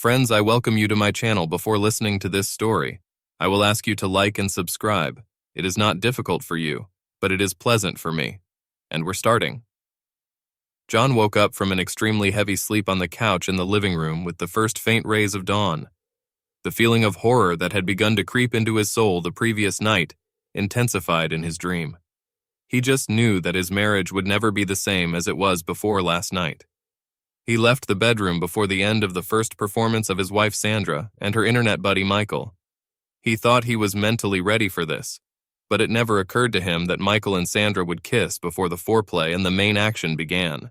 Friends, I welcome you to my channel. Before listening to this story, I will ask you to like and subscribe. It is not difficult for you, but it is pleasant for me. And we're starting. John woke up from an extremely heavy sleep on the couch in the living room with the first faint rays of dawn. The feeling of horror that had begun to creep into his soul the previous night intensified in his dream. He just knew that his marriage would never be the same as it was before last night. He left the bedroom before the end of the first performance of his wife Sandra and her internet buddy Michael. He thought he was mentally ready for this, but it never occurred to him that Michael and Sandra would kiss before the foreplay and the main action began.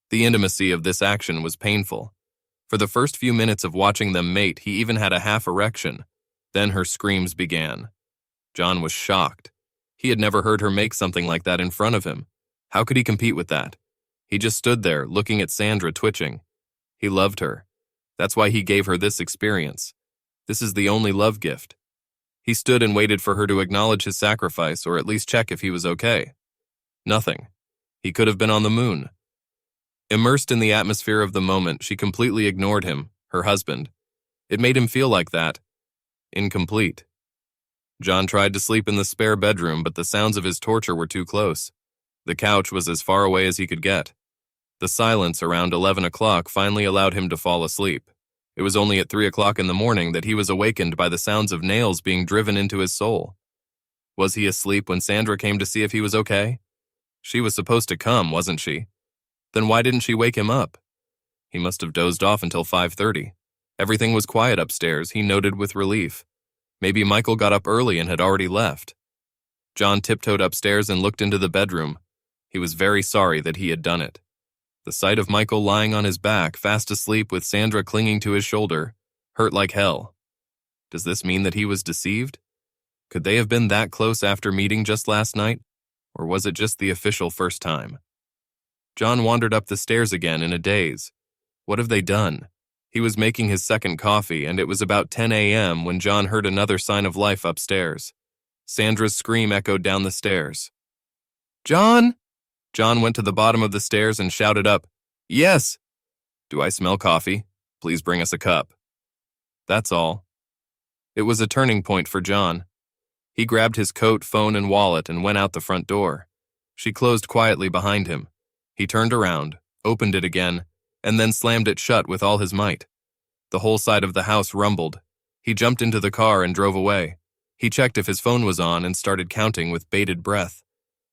The intimacy of this action was painful. For the first few minutes of watching them mate, he even had a half erection. Then her screams began. John was shocked. He had never heard her make something like that in front of him. How could he compete with that? He just stood there, looking at Sandra twitching. He loved her. That's why he gave her this experience. This is the only love gift. He stood and waited for her to acknowledge his sacrifice, or at least check if he was okay. Nothing. He could have been on the moon. Immersed in the atmosphere of the moment, she completely ignored him, her husband. It made him feel like that. Incomplete. John tried to sleep in the spare bedroom, but the sounds of his torture were too close. The couch was as far away as he could get. The silence around 11 o'clock finally allowed him to fall asleep. It was only at 3 o'clock in the morning that he was awakened by the sounds of nails being driven into his soul. Was he asleep when Sandra came to see if he was okay? She was supposed to come, wasn't she? Then why didn't she wake him up? He must have dozed off until 5:30. Everything was quiet upstairs, he noted with relief. Maybe Michael got up early and had already left. John tiptoed upstairs and looked into the bedroom. He was very sorry that he had done it. The sight of Michael lying on his back, fast asleep with Sandra clinging to his shoulder, hurt like hell. Does this mean that he was deceived? Could they have been that close after meeting just last night? Or was it just the official first time? John wandered up the stairs again in a daze. What have they done? He was making his second coffee, and it was about 10 a.m. when John heard another sign of life upstairs. Sandra's scream echoed down the stairs. "John!" John went to the bottom of the stairs and shouted up, "Yes!" "Do I smell coffee? Please bring us a cup." That's all. It was a turning point for John. He grabbed his coat, phone, and wallet and went out the front door. She closed quietly behind him. He turned around, opened it again, and then slammed it shut with all his might. The whole side of the house rumbled. He jumped into the car and drove away. He checked if his phone was on and started counting with bated breath.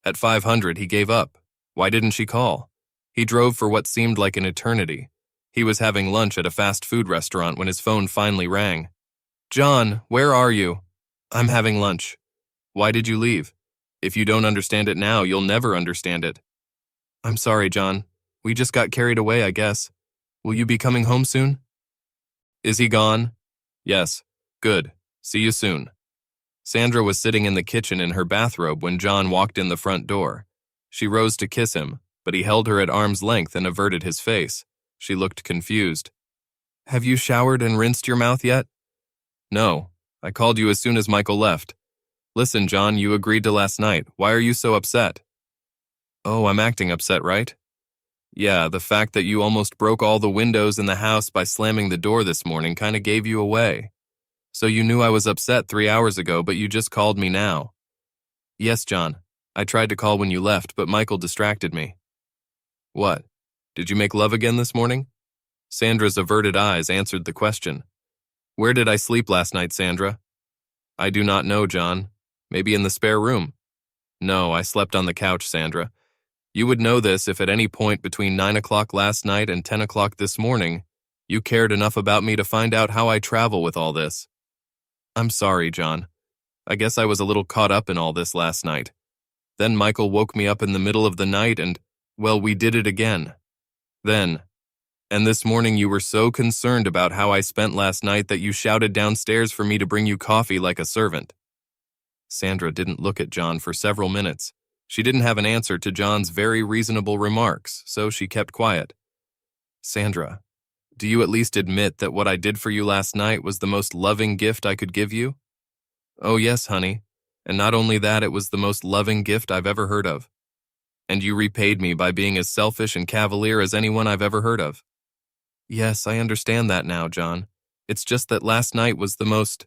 At 500, he gave up. Why didn't she call? He drove for what seemed like an eternity. He was having lunch at a fast food restaurant when his phone finally rang. "John, where are you?" "I'm having lunch." "Why did you leave? If you don't understand it now, you'll never understand it." "I'm sorry, John. We just got carried away, I guess. Will you be coming home soon?" "Is he gone?" "Yes. Good. See you soon." Sandra was sitting in the kitchen in her bathrobe when John walked in the front door. She rose to kiss him, but he held her at arm's length and averted his face. She looked confused. "Have you showered and rinsed your mouth yet?" "No. I called you as soon as Michael left. Listen, John, you agreed to last night. Why are you so upset?" "Oh, I'm acting upset, right?" "Yeah, the fact that you almost broke all the windows in the house by slamming the door this morning kind of gave you away. So you knew I was upset 3 hours ago, but you just called me now." "Yes, John. I tried to call when you left, but Michael distracted me." "What? Did you make love again this morning?" Sandra's averted eyes answered the question. "Where did I sleep last night, Sandra?" "I do not know, John. Maybe in the spare room." "No, I slept on the couch, Sandra. You would know this if at any point between 9 o'clock last night and 10 o'clock this morning, you cared enough about me to find out how I travel with all this." "I'm sorry, John. I guess I was a little caught up in all this last night. Then Michael woke me up in the middle of the night and, well, we did it again. And this morning you were so concerned about how I spent last night that you shouted downstairs for me to bring you coffee like a servant." Sandra didn't look at John for several minutes. She didn't have an answer to John's very reasonable remarks, so she kept quiet. "Sandra, do you at least admit that what I did for you last night was the most loving gift I could give you?" "Oh yes, honey. And not only that, it was the most loving gift I've ever heard of. And you repaid me by being as selfish and cavalier as anyone I've ever heard of." Yes, I understand that now, John. It's just that last night was the most...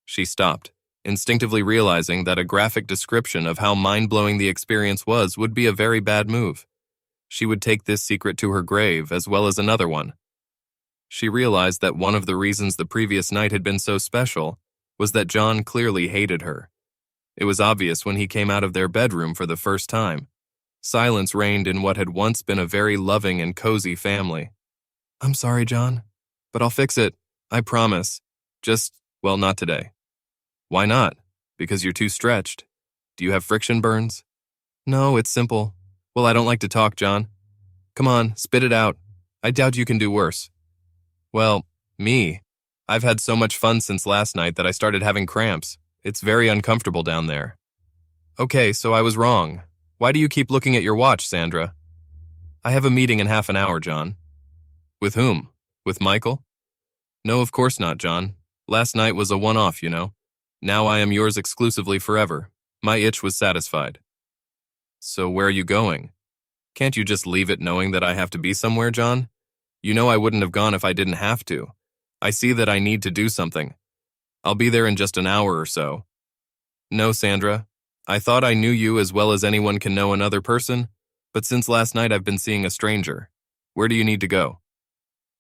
She stopped, instinctively realizing that a graphic description of how mind-blowing the experience was would be a very bad move. She would take this secret to her grave, as well as another one. She realized that one of the reasons the previous night had been so special was that John clearly hated her. It was obvious when he came out of their bedroom for the first time. Silence reigned in what had once been a very loving and cozy family. I'm sorry, John, but I'll fix it. I promise. Well, not today. Why not? Because you're too stretched. Do you have friction burns? No, it's simple. Well, I don't like to talk, John. Come on, spit it out. I doubt you can do worse. Well, me. I've had so much fun since last night that I started having cramps. It's very uncomfortable down there. Okay, so I was wrong. Why do you keep looking at your watch, Sandra? I have a meeting in half an hour, John. With whom? With Michael? No, of course not, John. Last night was a one-off, you know. Now I am yours exclusively forever. My itch was satisfied. So where are you going? Can't you just leave it knowing that I have to be somewhere, John? You know I wouldn't have gone if I didn't have to. I see that I need to do something. I'll be there in just an hour or so. No, Sandra. I thought I knew you as well as anyone can know another person, but since last night I've been seeing a stranger. Where do you need to go?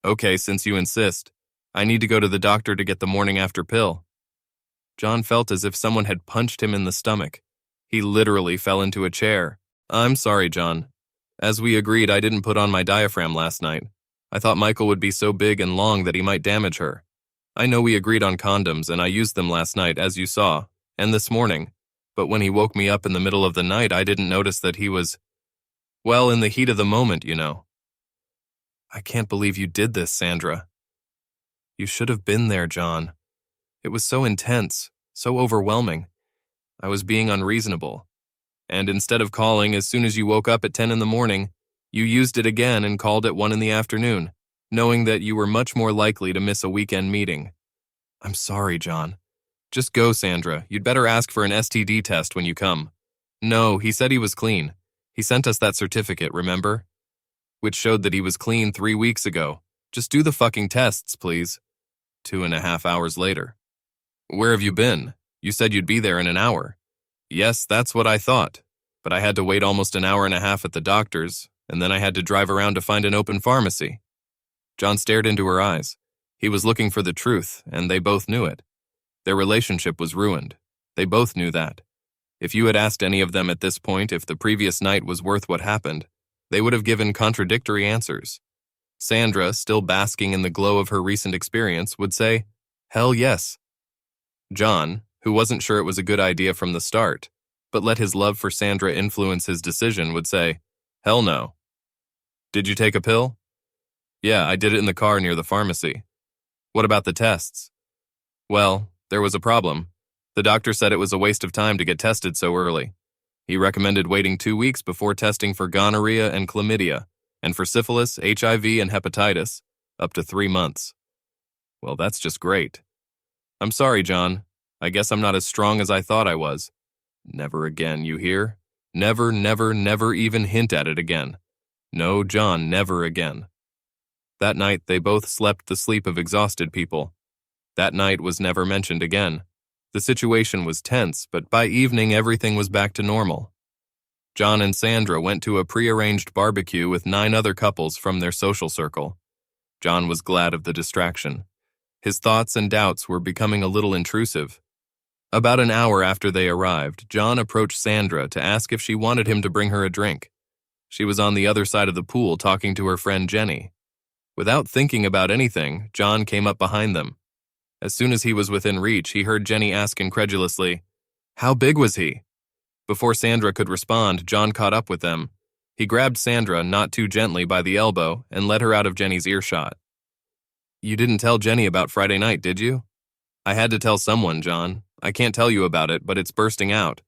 Okay, since you insist. I need to go to the doctor to get the morning after pill. John felt as if someone had punched him in the stomach. He literally fell into a chair. I'm sorry, John. As we agreed, I didn't put on my diaphragm last night. I thought Michael would be so big and long that he might damage her. I know we agreed on condoms, and I used them last night, as you saw, and this morning. But when he woke me up in the middle of the night, I didn't notice that he was, well, in the heat of the moment, you know. I can't believe you did this, Sandra. You should have been there, John. It was so intense, so overwhelming. I was being unreasonable. And instead of calling as soon as you woke up at 10 in the morning, you used it again and called at 1 in the afternoon, knowing that you were much more likely to miss a weekend meeting. I'm sorry, John. Just go, Sandra. You'd better ask for an STD test when you come. No, he said he was clean. He sent us that certificate, remember? Which showed that he was clean 3 weeks ago. Just do the fucking tests, please. 2.5 hours later. Where have you been? You said you'd be there in an hour. Yes, that's what I thought. But I had to wait almost an hour and a half at the doctor's, and then I had to drive around to find an open pharmacy. John stared into her eyes. He was looking for the truth, and they both knew it. Their relationship was ruined. They both knew that. If you had asked any of them at this point if the previous night was worth what happened, they would have given contradictory answers. Sandra, still basking in the glow of her recent experience, would say, hell yes. John, who wasn't sure it was a good idea from the start, but let his love for Sandra influence his decision, would say, hell no. Did you take a pill? Yeah, I did it in the car near the pharmacy. What about the tests? Well, there was a problem. The doctor said it was a waste of time to get tested so early. He recommended waiting 2 weeks before testing for gonorrhea and chlamydia, and for syphilis, HIV, and hepatitis, up to 3 months. Well, that's just great. I'm sorry, John. I guess I'm not as strong as I thought I was. Never again, you hear? Never, never, never even hint at it again. No, John, never again. That night, they both slept the sleep of exhausted people. That night was never mentioned again. The situation was tense, but by evening, everything was back to normal. John and Sandra went to a prearranged barbecue with 9 other couples from their social circle. John was glad of the distraction. His thoughts and doubts were becoming a little intrusive. About an hour after they arrived, John approached Sandra to ask if she wanted him to bring her a drink. She was on the other side of the pool talking to her friend Jenny. Without thinking about anything, John came up behind them. As soon as he was within reach, he heard Jenny ask incredulously, "How big was he?" Before Sandra could respond, John caught up with them. He grabbed Sandra, not too gently, by the elbow and led her out of Jenny's earshot. "You didn't tell Jenny about Friday night, did you?" "I had to tell someone, John. I can't tell you about it, but it's bursting out.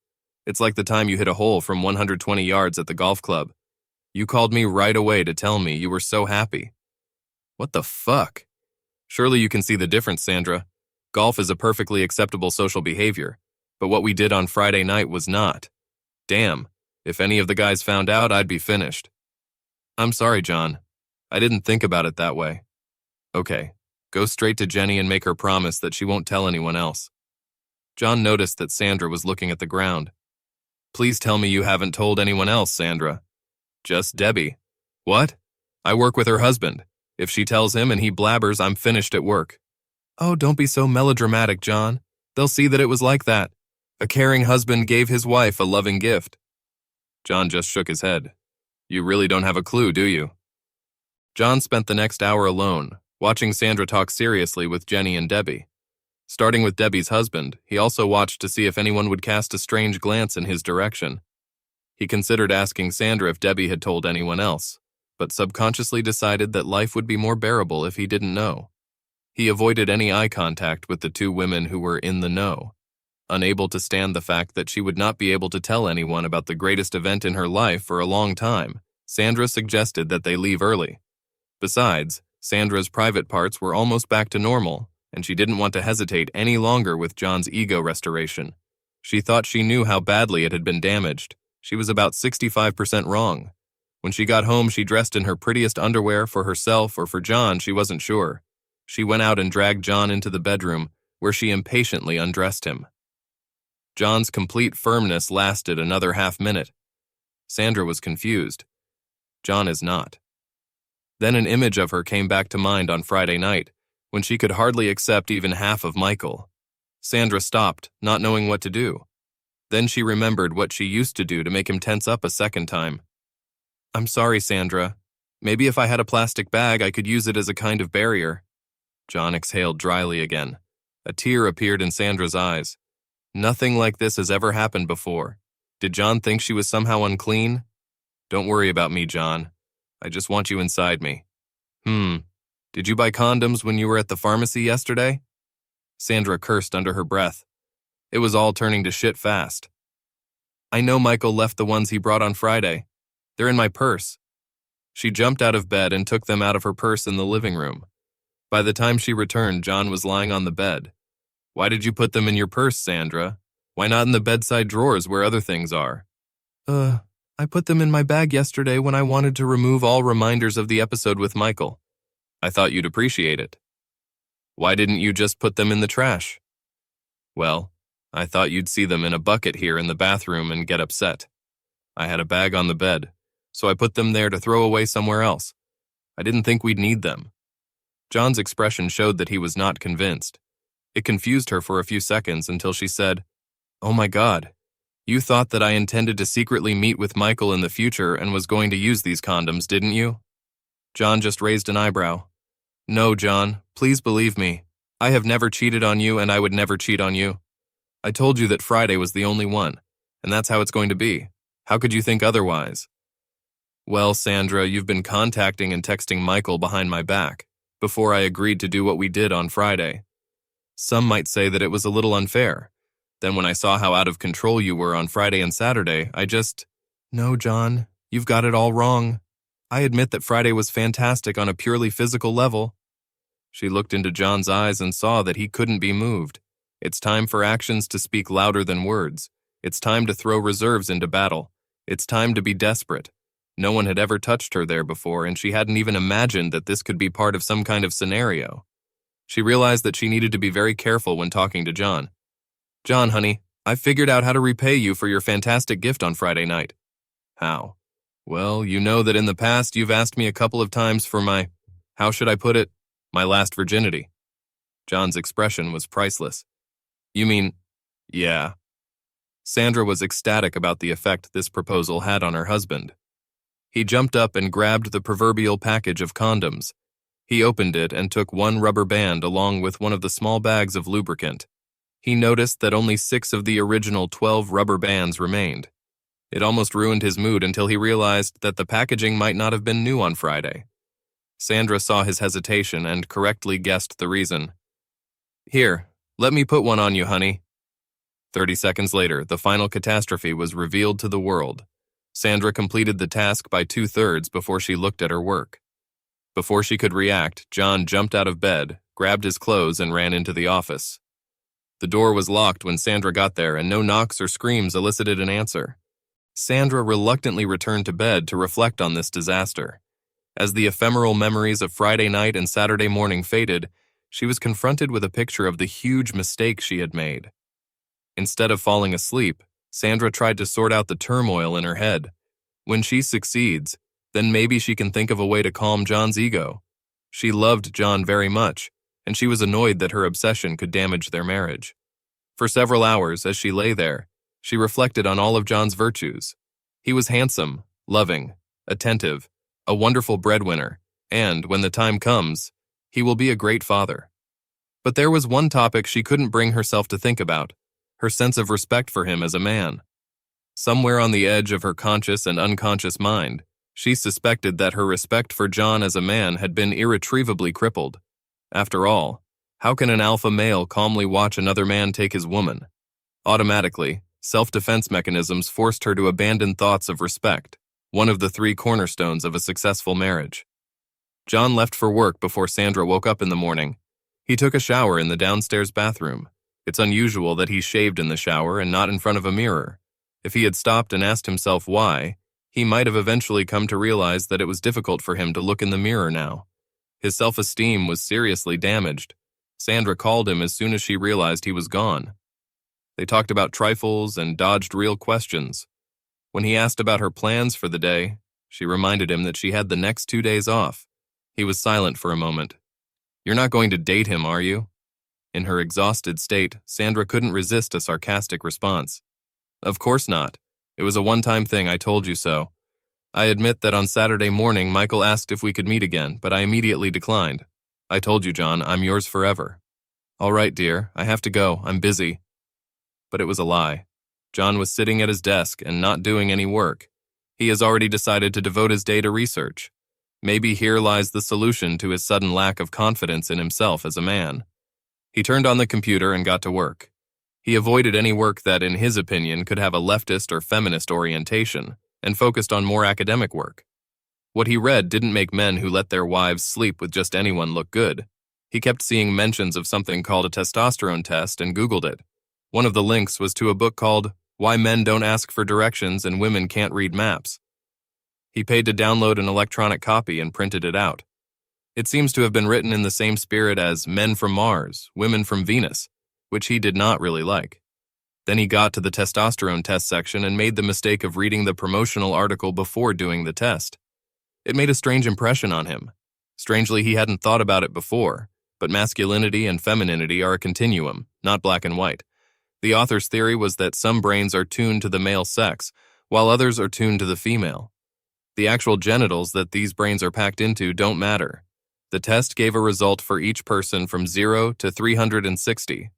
It's like the time you hit a hole from 120 yards at the golf club. You called me right away to tell me you were so happy." "What the fuck?" "Surely you can see the difference, Sandra. Golf is a perfectly acceptable social behavior, but what we did on Friday night was not. Damn, if any of the guys found out, I'd be finished." "I'm sorry, John. I didn't think about it that way. Okay, go straight to Jenny and make her promise that she won't tell anyone else. John noticed that Sandra was looking at the ground. Please tell me you haven't told anyone else, Sandra. Just Debbie. What? I work with her husband. If she tells him and he blabbers, I'm finished at work. Oh, don't be so melodramatic, John. They'll see that it was like that. A caring husband gave his wife a loving gift. John just shook his head. You really don't have a clue, do you? John spent the next hour alone, watching Sandra talk seriously with Jenny and Debbie. Starting with Debbie's husband, he also watched to see if anyone would cast a strange glance in his direction. He considered asking Sandra if Debbie had told anyone else, but subconsciously decided that life would be more bearable if he didn't know. He avoided any eye contact with the two women who were in the know. Unable to stand the fact that she would not be able to tell anyone about the greatest event in her life for a long time, Sandra suggested that they leave early. Besides, Sandra's private parts were almost back to normal, and she didn't want to hesitate any longer with John's ego restoration. She thought she knew how badly it had been damaged. She was about 65% wrong. When she got home, she dressed in her prettiest underwear for herself or for John, she wasn't sure. She went out and dragged John into the bedroom, where she impatiently undressed him. John's complete firmness lasted another half-minute. Sandra was confused. John is not. Then an image of her came back to mind on Friday night, when she could hardly accept even half of Michael. Sandra stopped, not knowing what to do. Then she remembered what she used to do to make him tense up a second time. I'm sorry, Sandra. Maybe if I had a plastic bag, I could use it as a kind of barrier. John exhaled dryly again. A tear appeared in Sandra's eyes. Nothing like this has ever happened before. Did John think she was somehow unclean? Don't worry about me, John. I just want you inside me. Did you buy condoms when you were at the pharmacy yesterday? Sandra cursed under her breath. It was all turning to shit fast. I know Michael left the ones he brought on Friday. They're in my purse. She jumped out of bed and took them out of her purse in the living room. By the time she returned, John was lying on the bed. Why did you put them in your purse, Sandra? Why not in the bedside drawers where other things are? I put them in my bag yesterday when I wanted to remove all reminders of the episode with Michael. I thought you'd appreciate it. Why didn't you just put them in the trash? Well, I thought you'd see them in a bucket here in the bathroom and get upset. I had a bag on the bed, so I put them there to throw away somewhere else. I didn't think we'd need them. John's expression showed that he was not convinced. It confused her for a few seconds until she said, Oh my God, you thought that I intended to secretly meet with Michael in the future and was going to use these condoms, didn't you? John just raised an eyebrow. No, John, please believe me. I have never cheated on you and I would never cheat on you. I told you that Friday was the only one, and that's how it's going to be. How could you think otherwise? Well, Sandra, you've been contacting and texting Michael behind my back, before I agreed to do what we did on Friday. Some might say that it was a little unfair. Then when I saw how out of control you were on Friday and Saturday, I just... No, John, you've got it all wrong. I admit that Friday was fantastic on a purely physical level. She looked into John's eyes and saw that he couldn't be moved. It's time for actions to speak louder than words. It's time to throw reserves into battle. It's time to be desperate. No one had ever touched her there before, and she hadn't even imagined that this could be part of some kind of scenario. She realized that she needed to be very careful when talking to John. John, honey, I figured out how to repay you for your fantastic gift on Friday night. How? Well, you know that in the past you've asked me a couple of times for my, how should I put it, my last virginity. John's expression was priceless. You mean, yeah. Sandra was ecstatic about the effect this proposal had on her husband. He jumped up and grabbed the proverbial package of condoms. He opened it and took one rubber band along with one of the small bags of lubricant. He noticed that only 6 of the original 12 rubber bands remained. It almost ruined his mood until he realized that the packaging might not have been new on Friday. Sandra saw his hesitation and correctly guessed the reason. Here, let me put one on you, honey. 30 seconds later, the final catastrophe was revealed to the world. Sandra completed the task by 2/3 before she looked at her work. Before she could react, John jumped out of bed, grabbed his clothes, and ran into the office. The door was locked when Sandra got there, and no knocks or screams elicited an answer. Sandra reluctantly returned to bed to reflect on this disaster. As the ephemeral memories of Friday night and Saturday morning faded, she was confronted with a picture of the huge mistake she had made. Instead of falling asleep, Sandra tried to sort out the turmoil in her head. When she succeeds, then maybe she can think of a way to calm John's ego. She loved John very much, and she was annoyed that her obsession could damage their marriage. For several hours, as she lay there, she reflected on all of John's virtues. He was handsome, loving, attentive, a wonderful breadwinner, and, when the time comes, he will be a great father. But there was one topic she couldn't bring herself to think about: her sense of respect for him as a man. Somewhere on the edge of her conscious and unconscious mind, she suspected that her respect for John as a man had been irretrievably crippled. After all, how can an alpha male calmly watch another man take his woman? Automatically, self-defense mechanisms forced her to abandon thoughts of respect, one of the 3 cornerstones of a successful marriage. John left for work before Sandra woke up in the morning. He took a shower in the downstairs bathroom. It's unusual that he shaved in the shower and not in front of a mirror. If he had stopped and asked himself why, he might have eventually come to realize that it was difficult for him to look in the mirror now. His self-esteem was seriously damaged. Sandra called him as soon as she realized he was gone. They talked about trifles and dodged real questions. When he asked about her plans for the day, she reminded him that she had the next 2 days off. He was silent for a moment. "You're not going to date him, are you?" In her exhausted state, Sandra couldn't resist a sarcastic response. "Of course not. It was a one-time thing, I told you so. I admit that on Saturday morning, Michael asked if we could meet again, but I immediately declined. I told you, John, I'm yours forever." "All right, dear, I have to go. I'm busy." But it was a lie. John was sitting at his desk and not doing any work. He has already decided to devote his day to research. Maybe here lies the solution to his sudden lack of confidence in himself as a man. He turned on the computer and got to work. He avoided any work that, in his opinion, could have a leftist or feminist orientation, and focused on more academic work. What he read didn't make men who let their wives sleep with just anyone look good. He kept seeing mentions of something called a testosterone test and Googled it. One of the links was to a book called Why Men Don't Ask for Directions and Women Can't Read Maps. He paid to download an electronic copy and printed it out. It seems to have been written in the same spirit as Men from Mars, Women from Venus, which he did not really like. Then he got to the testosterone test section and made the mistake of reading the promotional article before doing the test. It made a strange impression on him. Strangely, he hadn't thought about it before, but masculinity and femininity are a continuum, not black and white. The author's theory was that some brains are tuned to the male sex, while others are tuned to the female. The actual genitals that these brains are packed into don't matter. The test gave a result for each person from 0 to 360.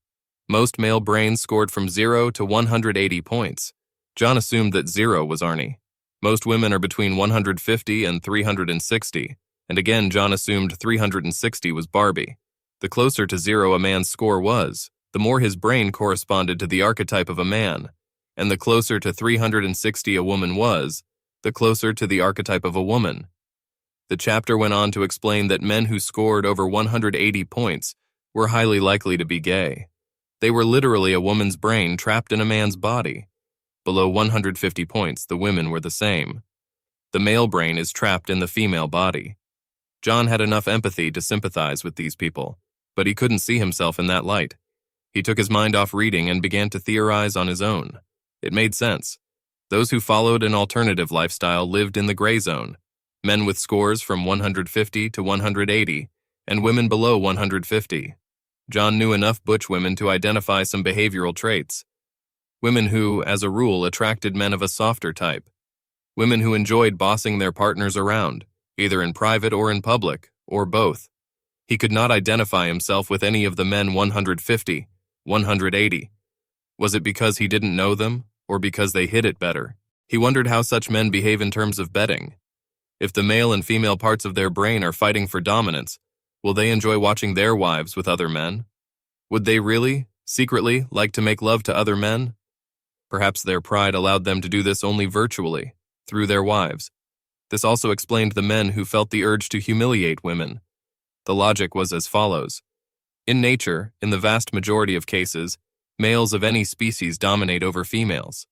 Most male brains scored from 0 to 180 points. John assumed that 0 was Arnie. Most women are between 150 and 360, and again John assumed 360 was Barbie. The closer to 0 a man's score was, the more his brain corresponded to the archetype of a man, and the closer to 360 a woman was, the closer to the archetype of a woman. The chapter went on to explain that men who scored over 180 points were highly likely to be gay. They were literally a woman's brain trapped in a man's body. Below 150 points, the women were the same. The male brain is trapped in the female body. John had enough empathy to sympathize with these people, but he couldn't see himself in that light. He took his mind off reading and began to theorize on his own. It made sense. Those who followed an alternative lifestyle lived in the gray zone. Men with scores from 150 to 180, and women below 150. John knew enough butch women to identify some behavioral traits. Women who, as a rule, attracted men of a softer type. Women who enjoyed bossing their partners around, either in private or in public, or both. He could not identify himself with any of the men 150, 180. Was it because he didn't know them, or because they hid it better? He wondered how such men behave in terms of betting. If the male and female parts of their brain are fighting for dominance, will they enjoy watching their wives with other men? Would they really, secretly, like to make love to other men? Perhaps their pride allowed them to do this only virtually, through their wives. This also explained the men who felt the urge to humiliate women. The logic was as follows. In nature, in the vast majority of cases, males of any species dominate over females.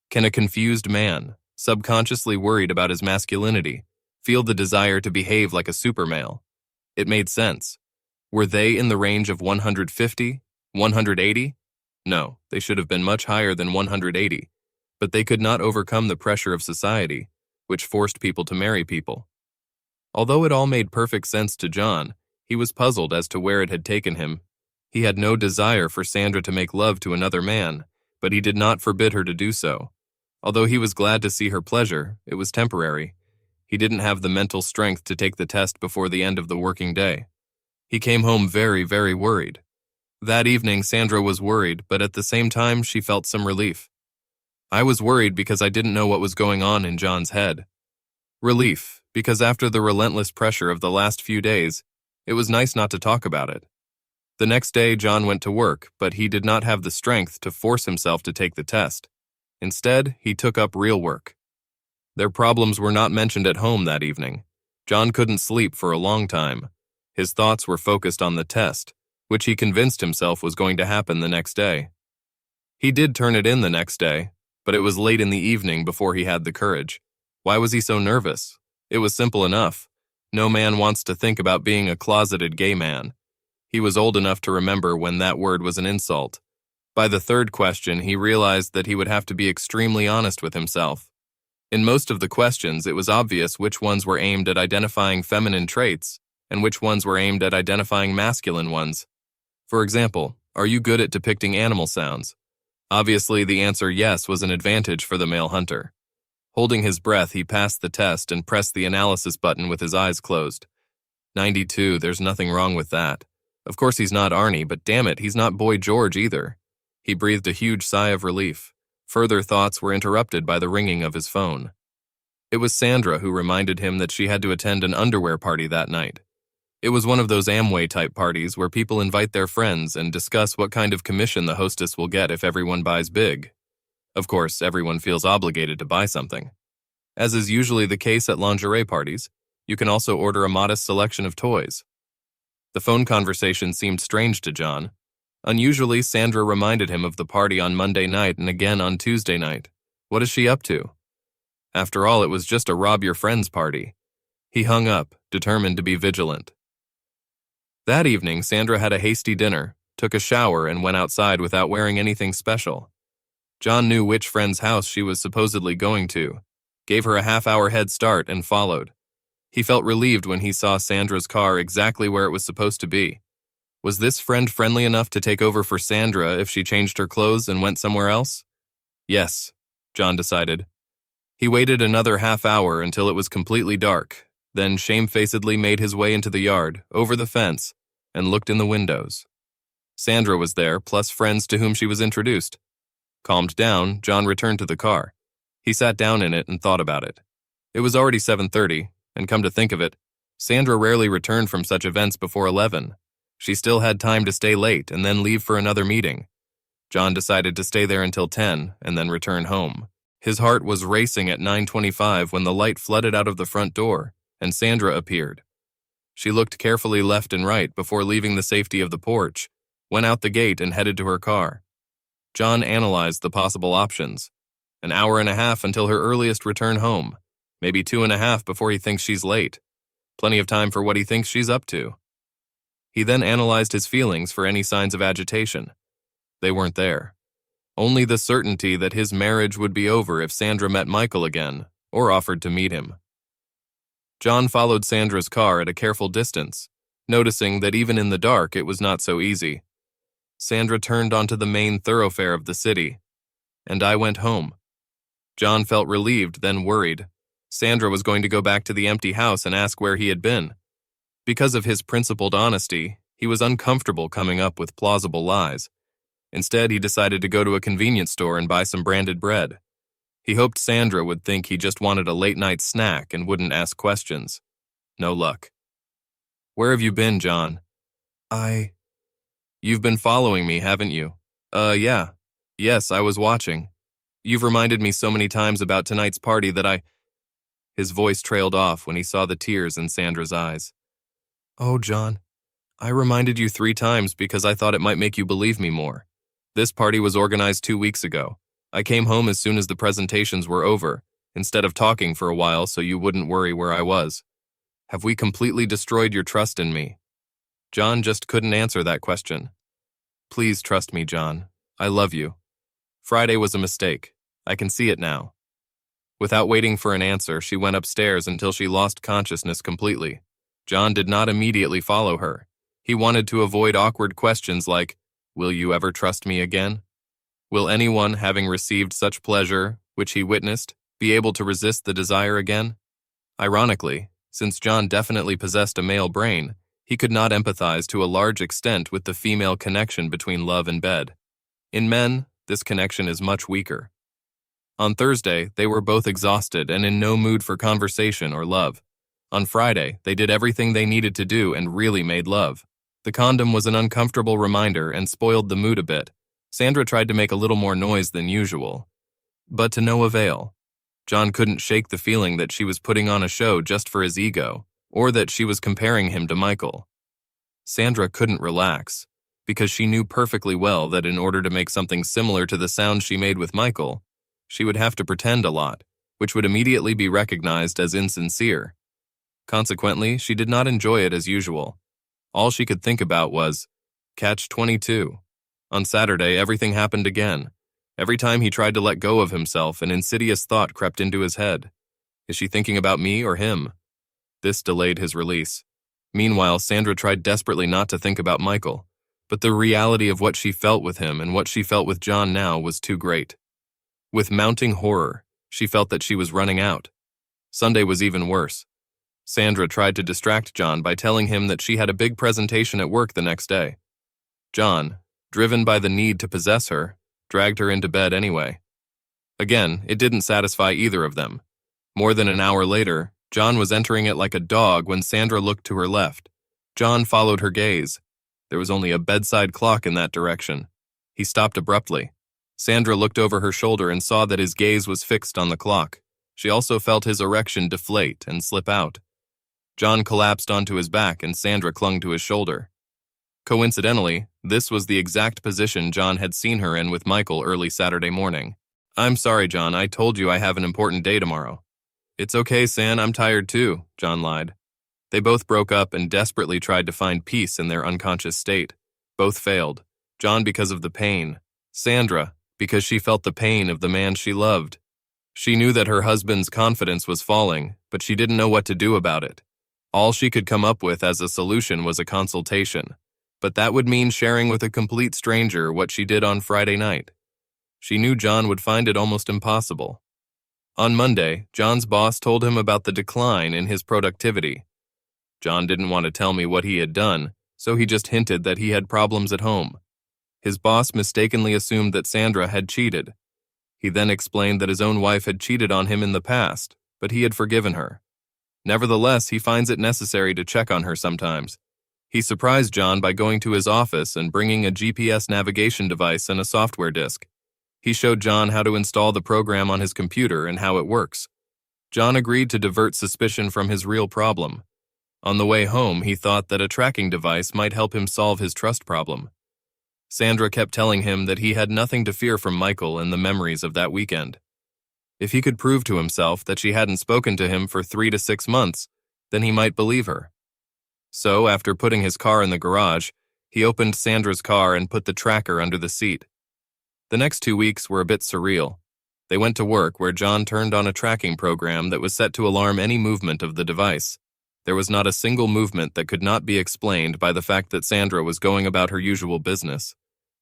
Can a confused man, subconsciously worried about his masculinity, feel the desire to behave like a supermale. It made sense. Were they in the range of 150, 180? No, they should have been much higher than 180, but they could not overcome the pressure of society, which forced people to marry people. Although it all made perfect sense to John, he was puzzled as to where it had taken him. He had no desire for Sandra to make love to another man, but he did not forbid her to do so. Although he was glad to see her pleasure, it was temporary. He didn't have the mental strength to take the test before the end of the working day. He came home very, very worried. That evening, Sandra was worried, but at the same time, she felt some relief. I was worried because I didn't know what was going on in John's head. Relief, because after the relentless pressure of the last few days, it was nice not to talk about it. The next day, John went to work, but he did not have the strength to force himself to take the test. Instead, he took up real work. Their problems were not mentioned at home that evening. John couldn't sleep for a long time. His thoughts were focused on the test, which he convinced himself was going to happen the next day. He did turn it in the next day, but it was late in the evening before he had the courage. Why was he so nervous? It was simple enough. No man wants to think about being a closeted gay man. He was old enough to remember when that word was an insult. By the third question, he realized that he would have to be extremely honest with himself. In most of the questions, it was obvious which ones were aimed at identifying feminine traits and which ones were aimed at identifying masculine ones. For example, are you good at depicting animal sounds? Obviously, the answer yes was an advantage for the male hunter. Holding his breath, he passed the test and pressed the analysis button with his eyes closed. 92, there's nothing wrong with that. Of course he's not Arnie, but damn it, he's not Boy George either. He breathed a huge sigh of relief. Further thoughts were interrupted by the ringing of his phone. It was Sandra who reminded him that she had to attend an underwear party that night. It was one of those Amway-type parties where people invite their friends and discuss what kind of commission the hostess will get if everyone buys big. Of course, everyone feels obligated to buy something. As is usually the case at lingerie parties, you can also order a modest selection of toys. The phone conversation seemed strange to John. Unusually, Sandra reminded him of the party on Monday night and again on Tuesday night. What is she up to? After all, it was just a rob your friends party. He hung up, determined to be vigilant. That evening, Sandra had a hasty dinner, took a shower, and went outside without wearing anything special. John knew which friend's house she was supposedly going to, gave her a half-hour head start, and followed. He felt relieved when he saw Sandra's car exactly where it was supposed to be. Was this friend friendly enough to take over for Sandra if she changed her clothes and went somewhere else? Yes, John decided. He waited another half-hour until it was completely dark, then shamefacedly made his way into the yard, over the fence, and looked in the windows. Sandra was there, plus friends to whom she was introduced. Calmed down, John returned to the car. He sat down in it and thought about it. It was already 7:30, and come to think of it, Sandra rarely returned from such events before 11. She still had time to stay late and then leave for another meeting. John decided to stay there until 10 and then return home. His heart was racing at 9:25 when the light flooded out of the front door, and Sandra appeared. She looked carefully left and right before leaving the safety of the porch, went out the gate and headed to her car. John analyzed the possible options. An hour and a half until her earliest return home. Maybe 2.5 before he thinks she's late. Plenty of time for what he thinks she's up to. He then analyzed his feelings for any signs of agitation. They weren't there. Only the certainty that his marriage would be over if Sandra met Michael again, or offered to meet him. John followed Sandra's car at a careful distance, noticing that even in the dark it was not so easy. Sandra turned onto the main thoroughfare of the city, and I went home. John felt relieved, then worried. Sandra was going to go back to the empty house and ask where he had been. Because of his principled honesty, he was uncomfortable coming up with plausible lies. Instead, he decided to go to a convenience store and buy some branded bread. He hoped Sandra would think he just wanted a late-night snack and wouldn't ask questions. No luck. "Where have you been, John?" "You've been following me, haven't you?" Yeah. Yes, I was watching. You've reminded me so many times about tonight's party that His voice trailed off when he saw the tears in Sandra's eyes. "Oh, John, I reminded you 3 times because I thought it might make you believe me more. This party was organized 2 weeks ago. I came home as soon as the presentations were over, instead of talking for a while so you wouldn't worry where I was? Have we completely destroyed your trust in me? John just couldn't answer that question. Please trust me, John. I love you. Friday was a mistake. I can see it now. Without waiting for an answer, she went upstairs until she lost consciousness completely. John did not immediately follow her. He wanted to avoid awkward questions like, "Will you ever trust me again?" Will anyone, having received such pleasure, which he witnessed, be able to resist the desire again? Ironically, since John definitely possessed a male brain, he could not empathize to a large extent with the female connection between love and bed. In men, this connection is much weaker. On Thursday, they were both exhausted and in no mood for conversation or love. On Friday, they did everything they needed to do and really made love. The condom was an uncomfortable reminder and spoiled the mood a bit. Sandra tried to make a little more noise than usual, but to no avail. John couldn't shake the feeling that she was putting on a show just for his ego, or that she was comparing him to Michael. Sandra couldn't relax, because she knew perfectly well that in order to make something similar to the sound she made with Michael, she would have to pretend a lot, which would immediately be recognized as insincere. Consequently, she did not enjoy it as usual. All she could think about was, Catch-22. On Saturday, everything happened again. Every time he tried to let go of himself, an insidious thought crept into his head. Is she thinking about me or him? This delayed his release. Meanwhile, Sandra tried desperately not to think about Michael, but the reality of what she felt with him and what she felt with John now was too great. With mounting horror, she felt that she was running out. Sunday was even worse. Sandra tried to distract John by telling him that she had a big presentation at work the next day. John, driven by the need to possess her, dragged her into bed anyway. Again, it didn't satisfy either of them. More than an hour later, John was entering it like a dog when Sandra looked to her left. John followed her gaze. There was only a bedside clock in that direction. He stopped abruptly. Sandra looked over her shoulder and saw that his gaze was fixed on the clock. She also felt his erection deflate and slip out. John collapsed onto his back and Sandra clung to his shoulder. Coincidentally, this was the exact position John had seen her in with Michael early Saturday morning. "I'm sorry, John, I told you I have an important day tomorrow." "It's okay, San, I'm tired too," John lied. They both broke up and desperately tried to find peace in their unconscious state. Both failed. John because of the pain. Sandra because she felt the pain of the man she loved. She knew that her husband's confidence was falling, but she didn't know what to do about it. All she could come up with as a solution was a consultation, but that would mean sharing with a complete stranger what she did on Friday night. She knew John would find it almost impossible. On Monday, John's boss told him about the decline in his productivity. John didn't want to tell me what he had done, so he just hinted that he had problems at home. His boss mistakenly assumed that Sandra had cheated. He then explained that his own wife had cheated on him in the past, but he had forgiven her. Nevertheless, he finds it necessary to check on her sometimes. He surprised John by going to his office and bringing a GPS navigation device and a software disk. He showed John how to install the program on his computer and how it works. John agreed to divert suspicion from his real problem. On the way home, he thought that a tracking device might help him solve his trust problem. Sandra kept telling him that he had nothing to fear from Michael and the memories of that weekend. If he could prove to himself that she hadn't spoken to him for 3 to 6 months, then he might believe her. So, after putting his car in the garage, he opened Sandra's car and put the tracker under the seat. The next 2 weeks were a bit surreal. They went to work where John turned on a tracking program that was set to alarm any movement of the device. There was not a single movement that could not be explained by the fact that Sandra was going about her usual business.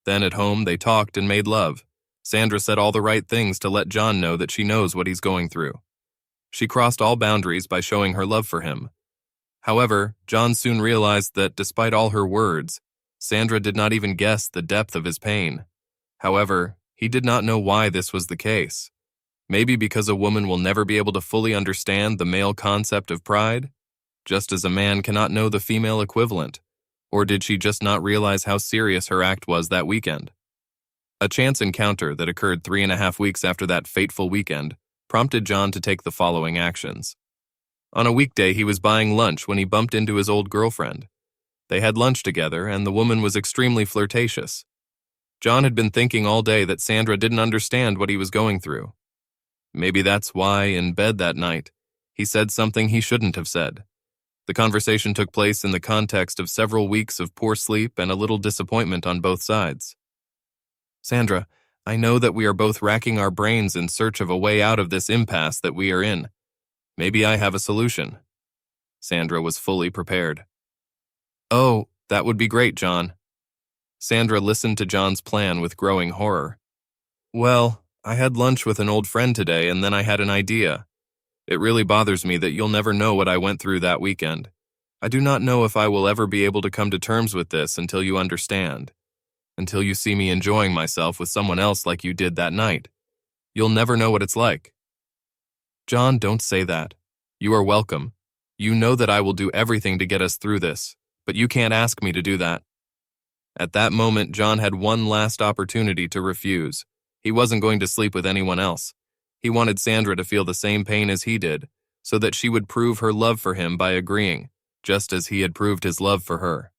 Then at home, they talked and made love. Sandra said all the right things to let John know that she knows what he's going through. She crossed all boundaries by showing her love for him. However, John soon realized that despite all her words, Sandra did not even guess the depth of his pain. However, he did not know why this was the case. Maybe because a woman will never be able to fully understand the male concept of pride, just as a man cannot know the female equivalent. Or did she just not realize how serious her act was that weekend? A chance encounter that occurred 3.5 weeks after that fateful weekend prompted John to take the following actions. On a weekday, he was buying lunch when he bumped into his old girlfriend. They had lunch together, and the woman was extremely flirtatious. John had been thinking all day that Sandra didn't understand what he was going through. Maybe that's why, in bed that night, he said something he shouldn't have said. The conversation took place in the context of several weeks of poor sleep and a little disappointment on both sides. Sandra, I know that we are both racking our brains in search of a way out of this impasse that we are in. Maybe I have a solution. Sandra was fully prepared. Oh, that would be great, John. Sandra listened to John's plan with growing horror. Well, I had lunch with an old friend today and then I had an idea. It really bothers me that you'll never know what I went through that weekend. I do not know if I will ever be able to come to terms with this until you understand. Until you see me enjoying myself with someone else like you did that night. You'll never know what it's like. John, don't say that. You are welcome. You know that I will do everything to get us through this, but you can't ask me to do that. At that moment, John had one last opportunity to refuse. He wasn't going to sleep with anyone else. He wanted Sandra to feel the same pain as he did, so that she would prove her love for him by agreeing, just as he had proved his love for her.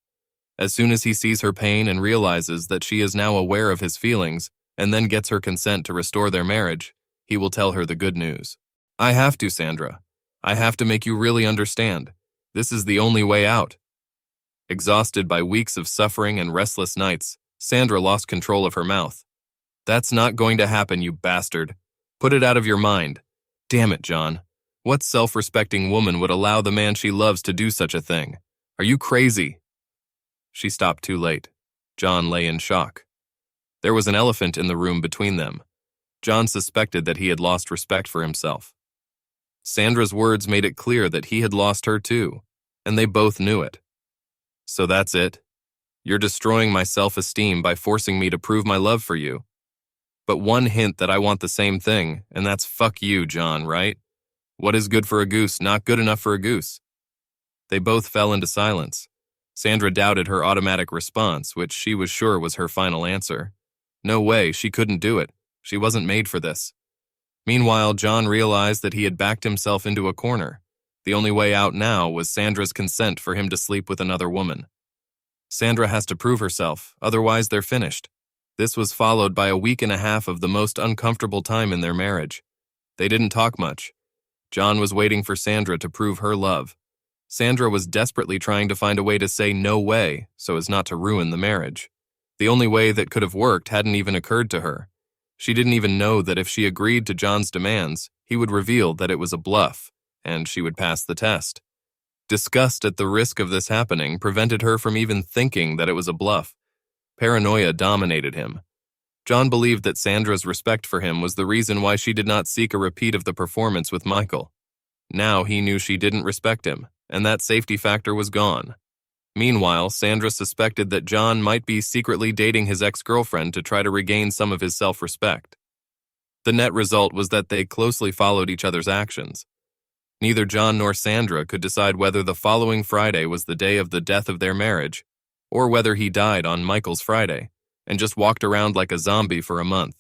As soon as he sees her pain and realizes that she is now aware of his feelings, and then gets her consent to restore their marriage, he will tell her the good news. I have to, Sandra. I have to make you really understand. This is the only way out. Exhausted by weeks of suffering and restless nights, Sandra lost control of her mouth. That's not going to happen, you bastard. Put it out of your mind. Damn it, John. What self-respecting woman would allow the man she loves to do such a thing? Are you crazy? She stopped too late. John lay in shock. There was an elephant in the room between them. John suspected that he had lost respect for himself. Sandra's words made it clear that he had lost her too, and they both knew it. So that's it? You're destroying my self-esteem by forcing me to prove my love for you. But one hint that I want the same thing, and that's fuck you, John, right? What is good for a goose, not good enough for a goose? They both fell into silence. Sandra doubted her automatic response, which she was sure was her final answer. No way, she couldn't do it. She wasn't made for this. Meanwhile, John realized that he had backed himself into a corner. The only way out now was Sandra's consent for him to sleep with another woman. Sandra has to prove herself, otherwise they're finished. This was followed by a week and a half of the most uncomfortable time in their marriage. They didn't talk much. John was waiting for Sandra to prove her love. Sandra was desperately trying to find a way to say no way so as not to ruin the marriage. The only way that could have worked hadn't even occurred to her. She didn't even know that if she agreed to John's demands, he would reveal that it was a bluff, and she would pass the test. Disgust at the risk of this happening prevented her from even thinking that it was a bluff. Paranoia dominated him. John believed that Sandra's respect for him was the reason why she did not seek a repeat of the performance with Michael. Now he knew she didn't respect him, and that safety factor was gone. Meanwhile, Sandra suspected that John might be secretly dating his ex-girlfriend to try to regain some of his self-respect. The net result was that they closely followed each other's actions. Neither John nor Sandra could decide whether the following Friday was the day of the death of their marriage, or whether he died on Michael's Friday, and just walked around like a zombie for a month.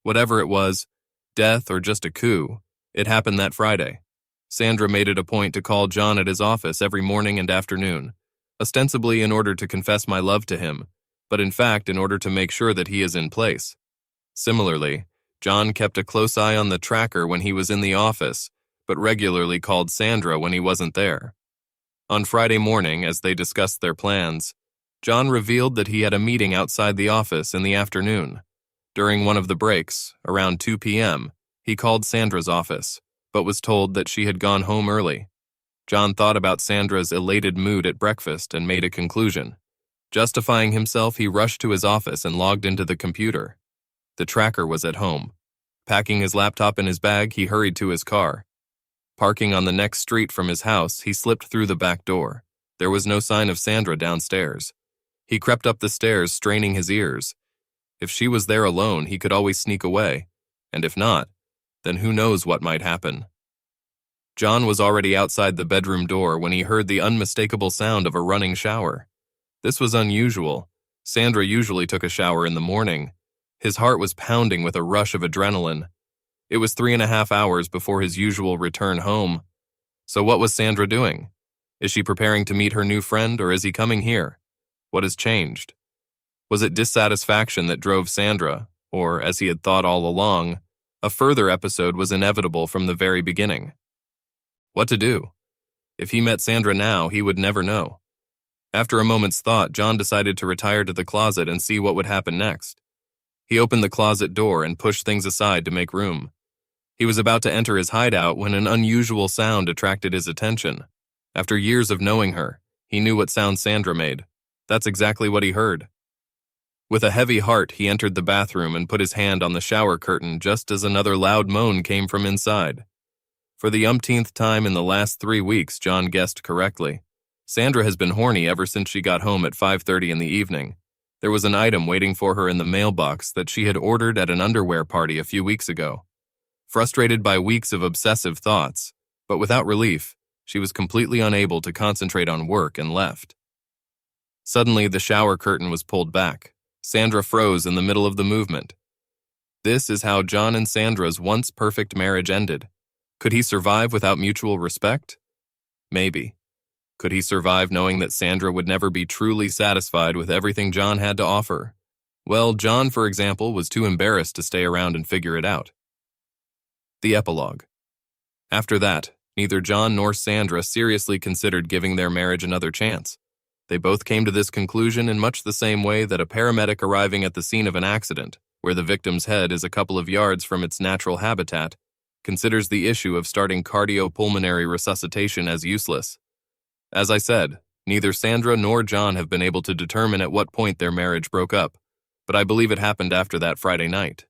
Whatever it was, death or just a coup, it happened that Friday. Sandra made it a point to call John at his office every morning and afternoon, ostensibly in order to confess my love to him, but in fact in order to make sure that he is in place. Similarly, John kept a close eye on the tracker when he was in the office, but regularly called Sandra when he wasn't there. On Friday morning, as they discussed their plans, John revealed that he had a meeting outside the office in the afternoon. During one of the breaks, around 2 p.m., he called Sandra's office, but was told that she had gone home early. John thought about Sandra's elated mood at breakfast and made a conclusion. Justifying himself, he rushed to his office and logged into the computer. The tracker was at home. Packing his laptop in his bag, he hurried to his car. Parking on the next street from his house, he slipped through the back door. There was no sign of Sandra downstairs. He crept up the stairs, straining his ears. If she was there alone, he could always sneak away, and if not, then who knows what might happen. John was already outside the bedroom door when he heard the unmistakable sound of a running shower. This was unusual. Sandra usually took a shower in the morning. His heart was pounding with a rush of adrenaline. It was 3.5 hours before his usual return home. So what was Sandra doing? Is she preparing to meet her new friend, or is he coming here? What has changed? Was it dissatisfaction that drove Sandra, or, as he had thought all along, A further episode was inevitable from the very beginning. What to do? If he met Sandra now, he would never know. After a moment's thought, John decided to retire to the closet and see what would happen next. He opened the closet door and pushed things aside to make room. He was about to enter his hideout when an unusual sound attracted his attention. After years of knowing her, he knew what sound Sandra made. That's exactly what he heard. With a heavy heart, he entered the bathroom and put his hand on the shower curtain just as another loud moan came from inside. For the umpteenth time in the last 3 weeks, John guessed correctly. Sandra has been horny ever since she got home at 5:30 in the evening. There was an item waiting for her in the mailbox that she had ordered at an underwear party a few weeks ago. Frustrated by weeks of obsessive thoughts, but without relief, she was completely unable to concentrate on work and left. Suddenly, the shower curtain was pulled back. Sandra froze in the middle of the movement. This is how John and Sandra's once perfect marriage ended. Could he survive without mutual respect? Maybe. Could he survive knowing that Sandra would never be truly satisfied with everything John had to offer? Well, John, for example, was too embarrassed to stay around and figure it out. The epilogue. After that, neither John nor Sandra seriously considered giving their marriage another chance. They both came to this conclusion in much the same way that a paramedic arriving at the scene of an accident, where the victim's head is a couple of yards from its natural habitat, considers the issue of starting cardiopulmonary resuscitation as useless. As I said, neither Sandra nor John have been able to determine at what point their marriage broke up, but I believe it happened after that Friday night.